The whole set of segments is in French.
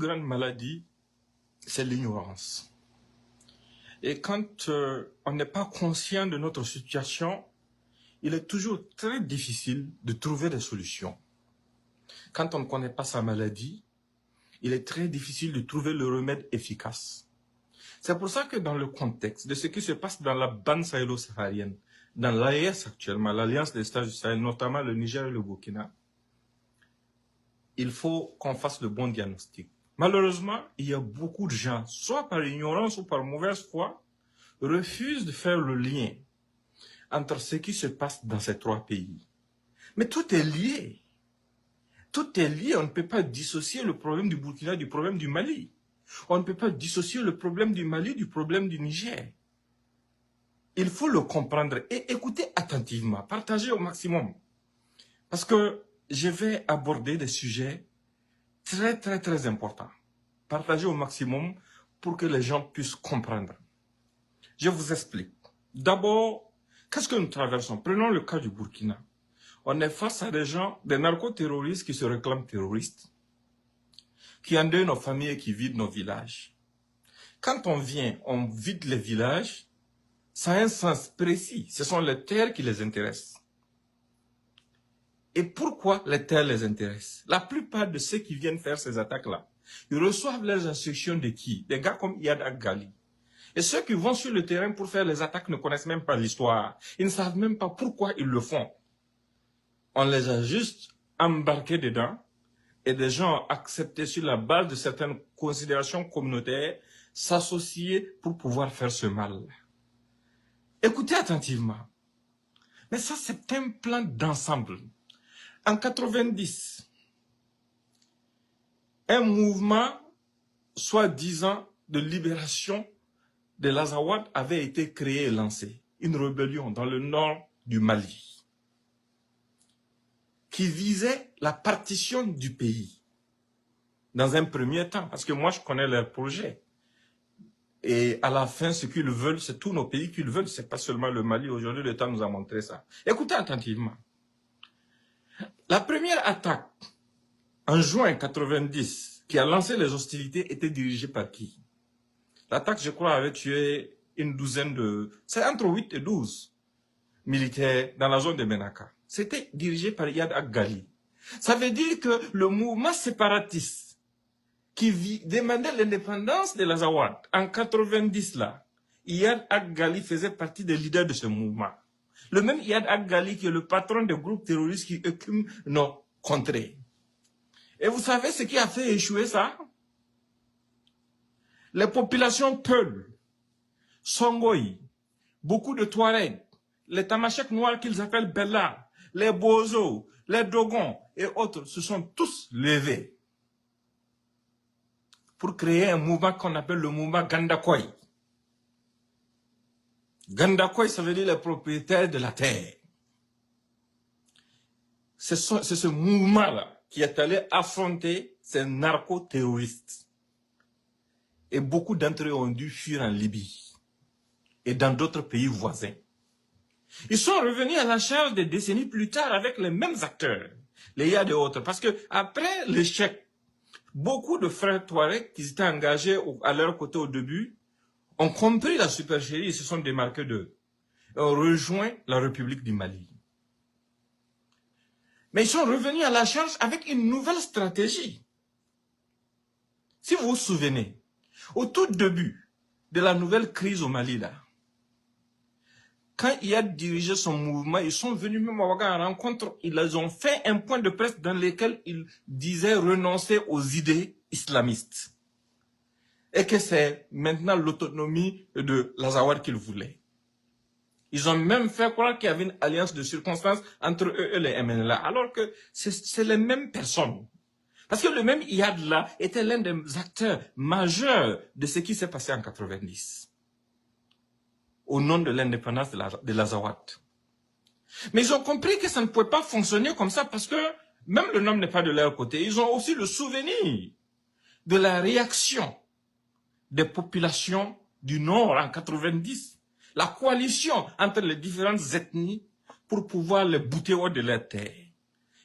Grande maladie, c'est l'ignorance. Et quand on n'est pas conscient de notre situation, il est toujours très difficile de trouver des solutions. Quand on ne connaît pas sa maladie, il est très difficile de trouver le remède efficace. C'est pour ça que dans le contexte de ce qui se passe dans la bande sahélo-saharienne, dans l'AES actuellement, l'Alliance des États du Sahel, notamment le Niger et le Burkina, il faut qu'on fasse le bon diagnostic. Malheureusement, il y a beaucoup de gens, soit par ignorance ou par mauvaise foi, refusent de faire le lien entre ce qui se passe dans ces trois pays. Mais tout est lié. Tout est lié. On ne peut pas dissocier le problème du Burkina du problème du Mali. On ne peut pas dissocier le problème du Mali du problème du Niger. Il faut le comprendre et écouter attentivement, partager au maximum. Parce que je vais aborder des sujets très importants. Partager au maximum pour que les gens puissent comprendre. Je vous explique. D'abord, qu'est-ce que nous traversons? Prenons le cas du Burkina. On est face à des gens, des narcoterroristes qui se réclament terroristes, qui endeuillent nos familles et qui vident nos villages. Quand on vient, on vide les villages, ça a un sens précis. Ce sont les terres qui les intéressent. Et pourquoi les terres les intéressent? La plupart de ceux qui viennent faire ces attaques-là, ils reçoivent leurs instructions de qui? Des gars comme Iyad Ag-Ghali. Et ceux qui vont sur le terrain pour faire les attaques ne connaissent même pas l'histoire. Ils ne savent même pas pourquoi ils le font. On les a juste embarqués dedans et des gens ont accepté sur la base de certaines considérations communautaires s'associer pour pouvoir faire ce mal. Écoutez attentivement. Mais ça, c'est un plan d'ensemble. En 90, un mouvement soi-disant de libération de l'Azawad avait été créé et lancé. Une rébellion dans le nord du Mali qui visait la partition du pays dans un premier temps, parce que moi je connais leur projet. Et à la fin, ce qu'ils veulent, c'est tous nos pays qu'ils veulent, c'est pas seulement le Mali. Aujourd'hui, le temps nous a montré ça. Écoutez attentivement. La première attaque, en juin 90, qui a lancé les hostilités, était dirigée par qui? L'attaque, je crois, avait tué une douzaine de... C'est entre 8 et 12 militaires dans la zone de Menaka. C'était dirigé par Iyad Ag-Ghali. Ça veut dire que le mouvement séparatiste qui demandait l'indépendance de l'Azawad en 90 là, Iyad Ag-Ghali faisait partie des leaders de ce mouvement. Le même Iyad Ag-Ghali qui est le patron des groupes terroristes qui occupent nos contrées. Et vous savez ce qui a fait échouer ça? Les populations Peul, Songoï, beaucoup de Touaregs, les Tamasheks noirs qu'ils appellent Bella, les Bozo, les Dogons et autres se sont tous levés pour créer un mouvement qu'on appelle le mouvement Gandakoy. Gandakoy, ça veut dire les propriétaires de la terre. C'est ce mouvement-là qui est allé affronter ces narco-terroristes. Et beaucoup d'entre eux ont dû fuir en Libye et dans d'autres pays voisins. Ils sont revenus à la charge des décennies plus tard avec les mêmes acteurs, les Yad et autres. Parce que après l'échec, beaucoup de frères Touaregs qui étaient engagés à leur côté au début ont compris la supercherie et se sont démarqués d'eux. Et ont rejoint la République du Mali. Mais ils sont revenus à la charge avec une nouvelle stratégie. Si vous vous souvenez, au tout début de la nouvelle crise au Mali, là, quand il a dirigé son mouvement, ils sont venus même à Ouaga en rencontre, ils ont fait un point de presse dans lequel ils disaient renoncer aux idées islamistes. Et que c'est maintenant l'autonomie de l'Azawad qu'ils voulaient. Ils ont même fait croire qu'il y avait une alliance de circonstances entre eux et les MNLA, alors que c'est les mêmes personnes. Parce que le même Iyad là était l'un des acteurs majeurs de ce qui s'est passé en 90. Au nom de l'indépendance de l'Azawad. Mais ils ont compris que ça ne pouvait pas fonctionner comme ça parce que même le nom n'est pas de leur côté. Ils ont aussi le souvenir de la réaction des populations du Nord en 90. La coalition entre les différentes ethnies pour pouvoir les bouter hors de leur terre.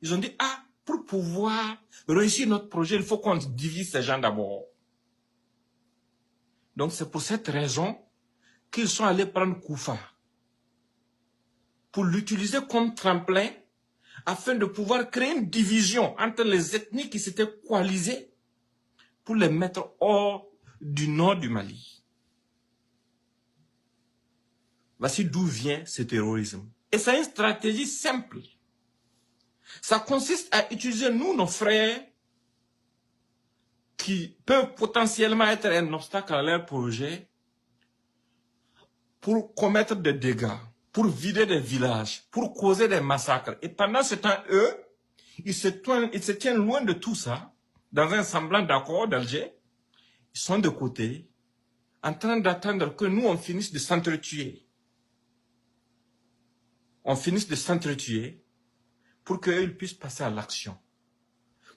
Ils ont dit, ah, pour pouvoir réussir notre projet, il faut qu'on divise ces gens d'abord. Donc c'est pour cette raison qu'ils sont allés prendre Koufa pour l'utiliser comme tremplin afin de pouvoir créer une division entre les ethnies qui s'étaient coalisées pour les mettre hors du nord du Mali. Voici d'où vient ce terrorisme. Et c'est une stratégie simple. Ça consiste à utiliser, nous, nos frères, qui peuvent potentiellement être un obstacle à leur projet, pour commettre des dégâts, pour vider des villages, pour causer des massacres. Et pendant ce temps, eux, ils se tiennent loin de tout ça, dans un semblant d'accord d'Alger. Ils sont de côté, en train d'attendre que nous, on finisse de s'entretuer. On finisse de s'entretuer pour qu'ils puissent passer à l'action.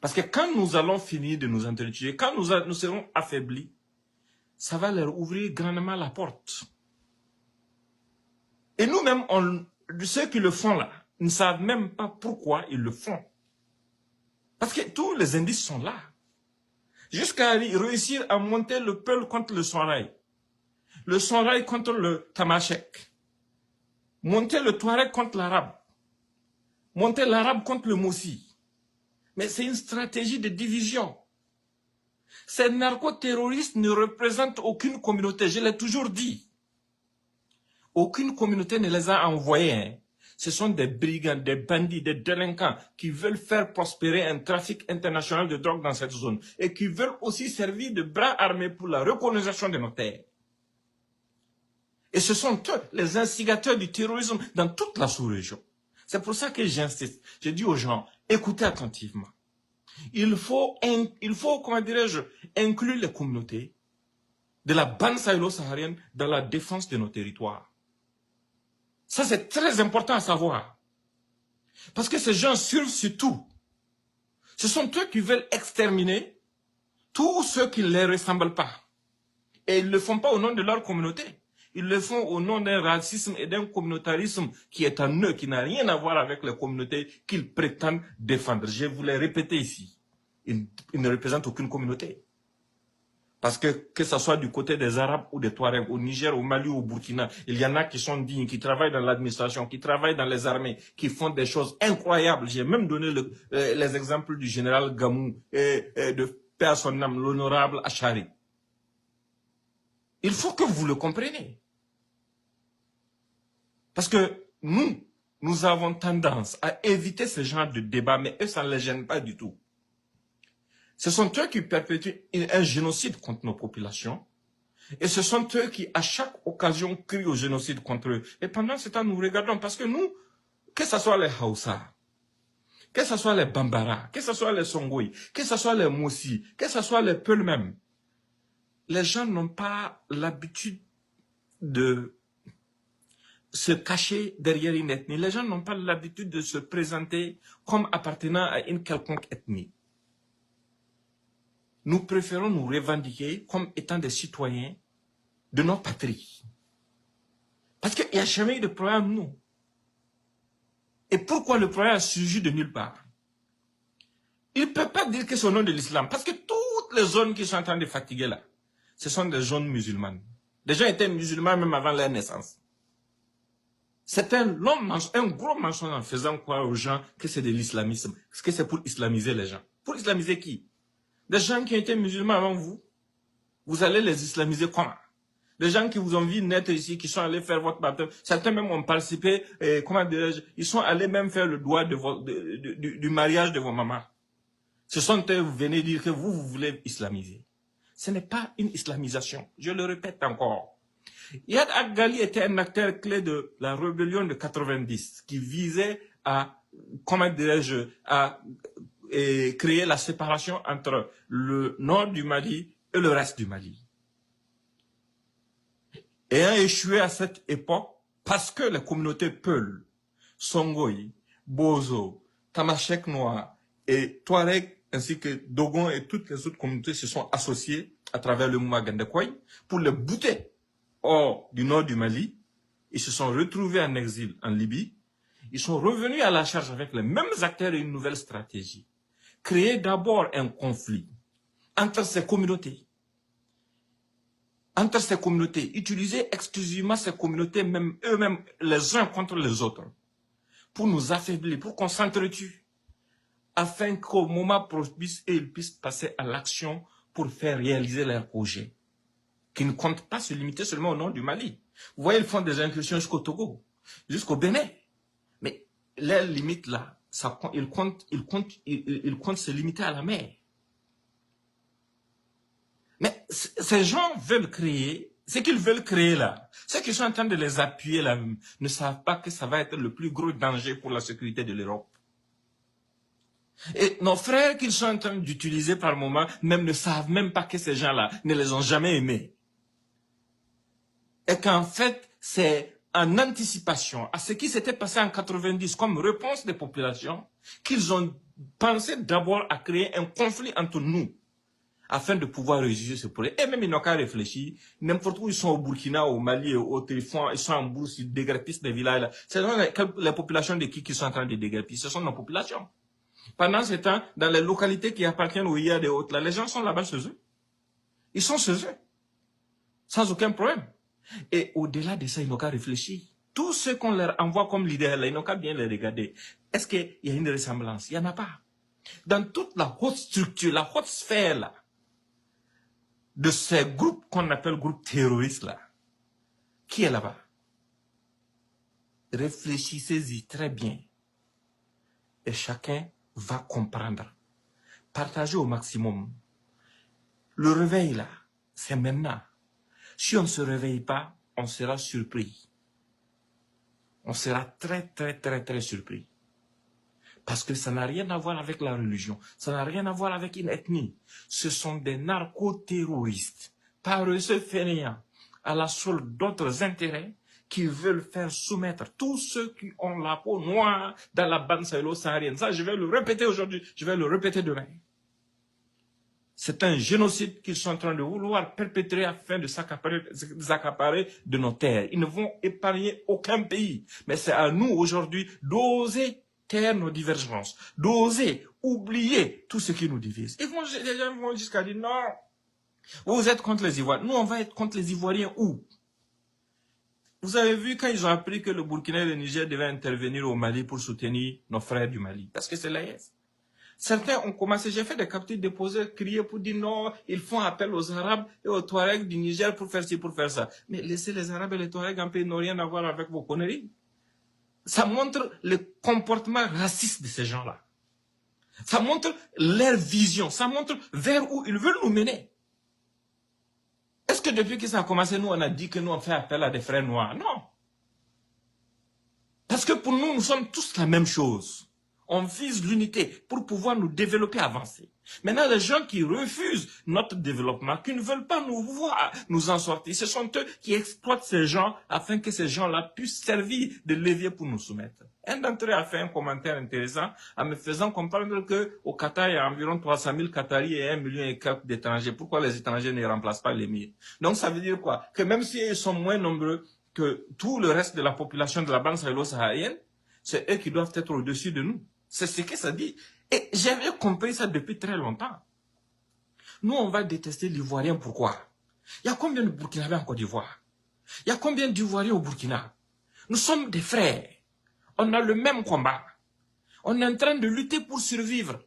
Parce que quand nous allons finir de nous entretuer, quand nous serons affaiblis, ça va leur ouvrir grandement la porte. Et nous-mêmes, ceux qui le font là, ne savent même pas pourquoi ils le font. Parce que tous les indices sont là. Jusqu'à réussir à monter le Peul contre le Sonrail. Le Sonrail contre le Tamashek. Monter le Touareg contre l'Arabe. Monter l'Arabe contre le Moussi. Mais c'est une stratégie de division. Ces narcoterroristes ne représentent aucune communauté, je l'ai toujours dit. Aucune communauté ne les a envoyés. Hein. Ce sont des brigands, des bandits, des délinquants qui veulent faire prospérer un trafic international de drogue dans cette zone et qui veulent aussi servir de bras armés pour la recolonisation de nos terres. Et ce sont eux les instigateurs du terrorisme dans toute la sous-région. C'est pour ça que j'insiste. Je dis aux gens, écoutez attentivement. Il faut comment dirais-je, inclure les communautés de la bande sahélo-saharienne dans la défense de nos territoires. Ça, c'est très important à savoir. Parce que ces gens surfent sur tout. Ce sont eux qui veulent exterminer tous ceux qui ne les ressemblent pas. Et ils ne le font pas au nom de leur communauté. Ils le font au nom d'un racisme et d'un communautarisme qui est en eux, qui n'a rien à voir avec les communautés qu'ils prétendent défendre. Je vous l'ai répété ici. Ils ne représentent aucune communauté. Parce que ce soit du côté des Arabes ou des Touaregs, au Niger, au Mali ou au Burkina, il y en a qui sont dignes, qui travaillent dans l'administration, qui travaillent dans les armées, qui font des choses incroyables. J'ai même donné les exemples du général Gamou et de paix à son âme, l'honorable Achari. Il faut que vous le compreniez. Parce que nous avons tendance à éviter ce genre de débat, mais eux, ça ne les gêne pas du tout. Ce sont eux qui perpétuent un génocide contre nos populations. Et ce sont eux qui, à chaque occasion, crient au génocide contre eux. Et pendant ce temps, nous regardons, parce que nous, que ce soit les Haoussa, que ce soit les Bambara, que ce soit les Songoï, que ce soit les Moussi, que ce soit les Peul même, les gens n'ont pas l'habitude de se cacher derrière une ethnie. Les gens n'ont pas l'habitude de se présenter comme appartenant à une quelconque ethnie. Nous préférons nous revendiquer comme étant des citoyens de notre patrie. Parce qu'il n'y a jamais eu de problème, nous. Et pourquoi le problème a surgi de nulle part? Il ne peut pas dire que c'est au nom de l'islam. Parce que toutes les zones qui sont en train de fatiguer là, ce sont des zones musulmanes. Les gens étaient musulmans même avant leur naissance. C'est un gros mensonge en faisant croire aux gens que c'est de l'islamisme. Parce que c'est pour islamiser les gens. Pour islamiser qui? Des gens qui ont été musulmans avant vous, vous allez les islamiser comment? Des gens qui vous ont vu naître ici, qui sont allés faire votre baptême, certains même ont participé, comment dirais-je, ils sont allés même faire le droit du mariage de vos mamans. Ce sont eux, vous venez dire que vous voulez islamiser. Ce n'est pas une islamisation, je le répète encore. Yad Ag-Ghali était un acteur clé de la rébellion de 90, qui visait à, comment dirais-je, à créer la séparation entre le nord du Mali et le reste du Mali. Ayant échoué à cette époque, parce que les communautés Peul, Songoï, Bozo, Tamashek Noir et Touareg, ainsi que Dogon et toutes les autres communautés se sont associées à travers le mouvement Gandakoy pour les bouter hors du nord du Mali. Ils se sont retrouvés en exil en Libye. Ils sont revenus à la charge avec les mêmes acteurs et une nouvelle stratégie. créer d'abord un conflit entre ces communautés. Utiliser exclusivement ces communautés, même eux-mêmes, les uns contre les autres, pour nous affaiblir, pour qu'on s'entretue, afin qu'au moment propice, ils puissent passer à l'action pour faire réaliser leurs projets, qui ne comptent pas se limiter seulement au nord du Mali. Vous voyez, ils font des incursions jusqu'au Togo, jusqu'au Bénin. Mais leurs limites là, ils comptent se limiter à la mer. Mais ces gens veulent créer, ce qu'ils veulent créer là, ceux qui sont en train de les appuyer là, ne savent pas que ça va être le plus gros danger pour la sécurité de l'Europe. Et nos frères qu'ils sont en train d'utiliser par moment, même ne savent même pas que ces gens-là ne les ont jamais aimés. Et qu'en fait, c'est en anticipation à ce qui s'était passé en 90 comme réponse des populations qu'ils ont pensé d'abord à créer un conflit entre nous, afin de pouvoir résoudre ce problème. Et même ils n'ont qu'à réfléchir, n'importe où ils sont au Burkina, au Mali, au téléphone, ils sont en bourse, ils déguerpissent des villages. Ce sont les populations de qui sont en train de déguerpir, ce sont nos populations. Pendant ce temps, dans les localités qui appartiennent aux IA des Hautes, là, les gens sont là-bas chez eux. Ils sont chez eux, sans aucun problème. Et au-delà de ça, ils n'ont qu'à réfléchir. Tous ceux qu'on leur envoie comme leaders, là, ils n'ont qu'à bien les regarder. Est-ce qu'il y a une ressemblance? Il n'y en a pas. Dans toute la haute structure, la haute sphère, là, de ces groupes qu'on appelle groupes terroristes là, qui est là-bas? Réfléchissez-y très bien. Et chacun va comprendre. Partagez au maximum. Le réveil là, c'est maintenant. Si on ne se réveille pas, on sera surpris. On sera très, très, très, très surpris. Parce que ça n'a rien à voir avec la religion. Ça n'a rien à voir avec une ethnie. Ce sont des narcoterroristes, paresseux fainéants, à la solde d'autres intérêts qui veulent faire soumettre tous ceux qui ont la peau noire dans la bande sahélo-saharienne. Ça, je vais le répéter aujourd'hui, je vais le répéter demain. C'est un génocide qu'ils sont en train de vouloir perpétrer afin de s'accaparer de nos terres. Ils ne vont épargner aucun pays. Mais c'est à nous aujourd'hui d'oser taire nos divergences, d'oser oublier tout ce qui nous divise. Les gens vont jusqu'à dire non, vous êtes contre les Ivoiriens. Nous, on va être contre les Ivoiriens où? Vous avez vu quand ils ont appris que le Burkina et le Niger devaient intervenir au Mali pour soutenir nos frères du Mali. Parce que c'est l'AES. Certains ont commencé, j'ai fait des captures déposées, crier pour dire non, ils font appel aux Arabes et aux Touaregs du Niger pour faire ci, pour faire ça. Mais laissez les Arabes et les Touaregs en paix, n'ont rien à voir avec vos conneries. Ça montre le comportement raciste de ces gens-là. Ça montre leur vision, ça montre vers où ils veulent nous mener. Est-ce que depuis que ça a commencé, nous, on a dit que nous, on fait appel à des frères noirs? Non. Parce que pour nous, nous sommes tous la même chose. On vise l'unité pour pouvoir nous développer, avancer. Maintenant, les gens qui refusent notre développement, qui ne veulent pas nous voir nous en sortir, ce sont eux qui exploitent ces gens afin que ces gens-là puissent servir de levier pour nous soumettre. Un d'entre eux a fait un commentaire intéressant en me faisant comprendre qu'au Qatar, il y a environ 300 000 Qataris et 1 million et quelques d'étrangers. Pourquoi les étrangers ne remplacent pas l'émir? Donc, ça veut dire quoi? Que même s'ils sont moins nombreux que tout le reste de la population de la bande sahélo-saharienne, c'est eux qui doivent être au-dessus de nous. C'est ce que ça dit. Et j'avais compris ça depuis très longtemps. Nous, on va détester l'Ivoirien. Pourquoi? Il y a combien de Burkinabés en Côte d'Ivoire? Il y a combien d'Ivoiriens au Burkina? Nous sommes des frères. On a le même combat. On est en train de lutter pour survivre.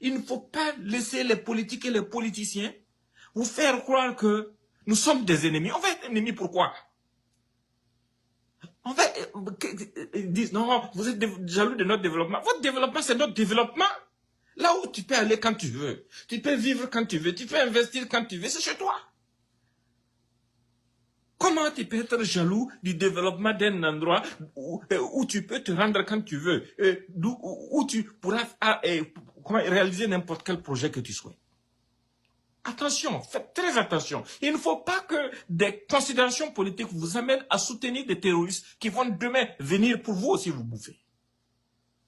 Il ne faut pas laisser les politiques et les politiciens vous faire croire que nous sommes des ennemis. On va être ennemis pourquoi? En fait, ils disent, non, vous êtes jaloux de notre développement. Votre développement, c'est notre développement. Là où tu peux aller quand tu veux. Tu peux vivre quand tu veux. Tu peux investir quand tu veux. C'est chez toi. Comment tu peux être jaloux du développement d'un endroit où tu peux te rendre quand tu veux, où tu pourras réaliser n'importe quel projet que tu souhaites? Attention, faites très attention. Il ne faut pas que des considérations politiques vous amènent à soutenir des terroristes qui vont demain venir pour vous aussi vous bouffer.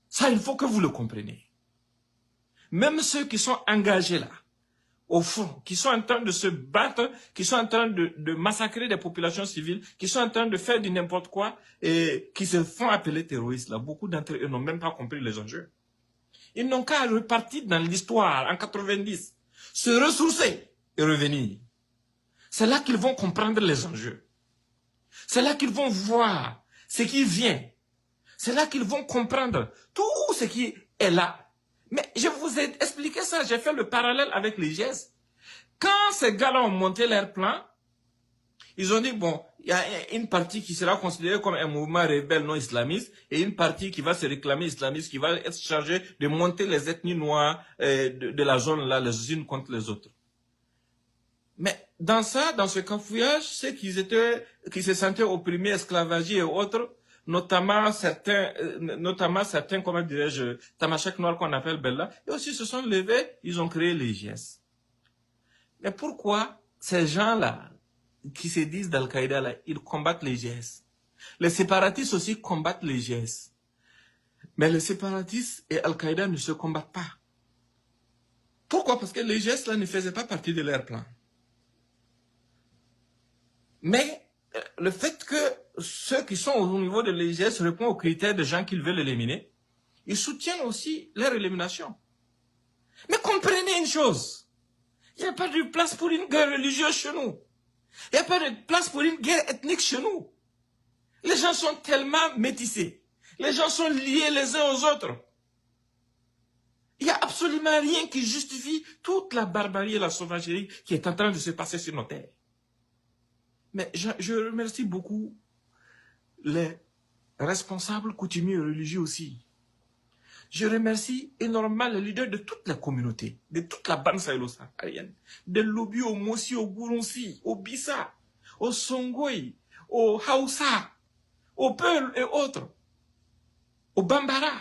Ça, il faut que vous le compreniez. Même ceux qui sont engagés là, au front, qui sont en train de se battre, qui sont en train de massacrer des populations civiles, qui sont en train de faire du n'importe quoi et qui se font appeler terroristes là, beaucoup d'entre eux n'ont même pas compris les enjeux. Ils n'ont qu'à repartir dans l'histoire en 90, se ressourcer et revenir. C'est là qu'ils vont comprendre les enjeux. C'est là qu'ils vont voir ce qui vient. C'est là qu'ils vont comprendre tout ce qui est là. Mais je vous ai expliqué ça, j'ai fait le parallèle avec les gestes. Quand ces gars-là ont monté leur plan, ils ont dit, bon, il y a une partie qui sera considérée comme un mouvement rebelle non islamiste et une partie qui va se réclamer islamiste, qui va être chargée de monter les ethnies noires de la zone là, les unes contre les autres. Mais dans ce cafouillage, ceux qui se sentaient opprimés, esclavagisés et autres, notamment certains, comment dirais-je, tamashek noirs qu'on appelle Bella, et aussi se sont levés, ils ont créé les GS. Mais pourquoi ces gens-là, qui se disent d'Al-Qaïda, là, ils combattent les GS? Les séparatistes aussi combattent les GS. Mais les séparatistes et Al-Qaïda ne se combattent pas. Pourquoi? Parce que les GS là ne faisaient pas partie de leur plan. Mais le fait que ceux qui sont au niveau de l'EGS répondent aux critères de gens qu'ils veulent éliminer, ils soutiennent aussi leur élimination. Mais comprenez une chose, il n'y a pas de place pour une guerre religieuse chez nous. Il n'y a pas de place pour une guerre ethnique chez nous. Les gens sont tellement métissés. Les gens sont liés les uns aux autres. Il n'y a absolument rien qui justifie toute la barbarie et la sauvagerie qui est en train de se passer sur nos terres. Mais je remercie beaucoup les responsables coutumiers et religieux aussi. Je remercie énormément les leaders de toutes les communautés, de toute la bande sahélo-saharienne, des Lobi, au Mossi, au Gouroussi, au Bissa, au Songoï, au Haoussa, au Peul et autres, au Bambara.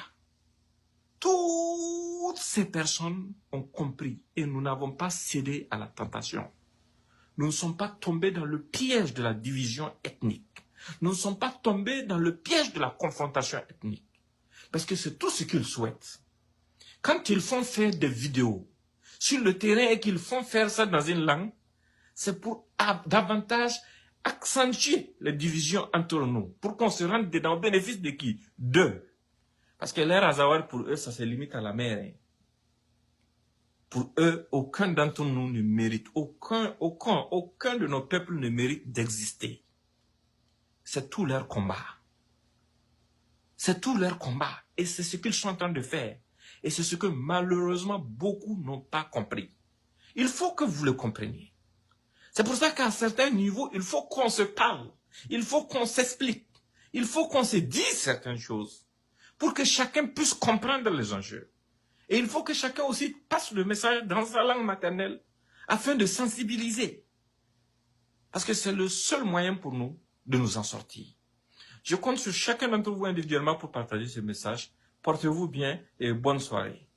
Toutes ces personnes ont compris et nous n'avons pas cédé à la tentation. Nous ne sommes pas tombés dans le piège de la division ethnique. Nous ne sommes pas tombés dans le piège de la confrontation ethnique. Parce que c'est tout ce qu'ils souhaitent. Quand ils font faire des vidéos sur le terrain et qu'ils font faire ça dans une langue, c'est pour davantage accentuer les divisions entre nous. Pour qu'on se rende dedans au bénéfice de qui? D'eux. Parce que l'air Azawad, pour eux, ça se limite à la mer. Hein. Pour eux, aucun d'entre nous ne mérite, aucun de nos peuples ne mérite d'exister. C'est tout leur combat. C'est tout leur combat. Et c'est ce qu'ils sont en train de faire. Et c'est ce que malheureusement beaucoup n'ont pas compris. Il faut que vous le compreniez. C'est pour ça qu'à certains niveaux, il faut qu'on se parle. Il faut qu'on s'explique. Il faut qu'on se dise certaines choses. Pour que chacun puisse comprendre les enjeux. Et il faut que chacun aussi passe le message dans sa langue maternelle afin de sensibiliser. Parce que c'est le seul moyen pour nous de nous en sortir. Je compte sur chacun d'entre vous individuellement pour partager ce message. Portez-vous bien et bonne soirée.